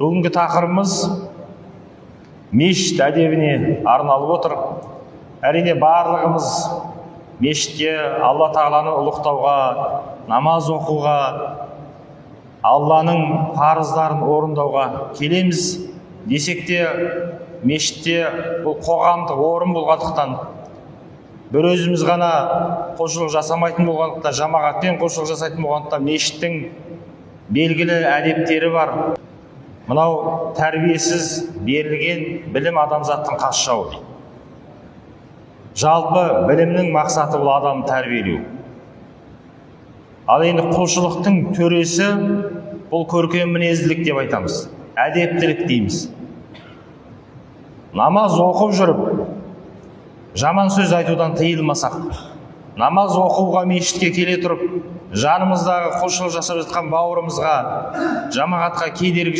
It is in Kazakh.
Бүгінгі тақырыбымыз мешіт әдебіне арналып отыр. Әрине барлығымыз мешітке Алла Тағаланы ұлықтауға, намаз оқуға, Алланың парыздарын орындауға келеміз. Десек те, мешітте бұл қоғамдық орын болғандықтан, бір өзіміз ғана құлшылық жасамайтын болғандықтан, жамағатпен құлшылық жасайтын болғандықтан, мешіттің белгілі әдептері бар. Мынау тәрбиесіз берілген білім адамзаттың қас жауы дейді. Жалпы білімнің мақсаты бұл адамды тәрбиелеу. Ал енді құлшылықтың төресі бұл көркем мінезділік деп айтамыз, әдептілік дейміз. Намаз оқып жүріп, жаман сөз айтудан тыйылмасақ, намаз оқуға мешітке келе тұрып, жанымыздағы құлшылық жасап жатқан бауырымызға, жамағатқа кедергі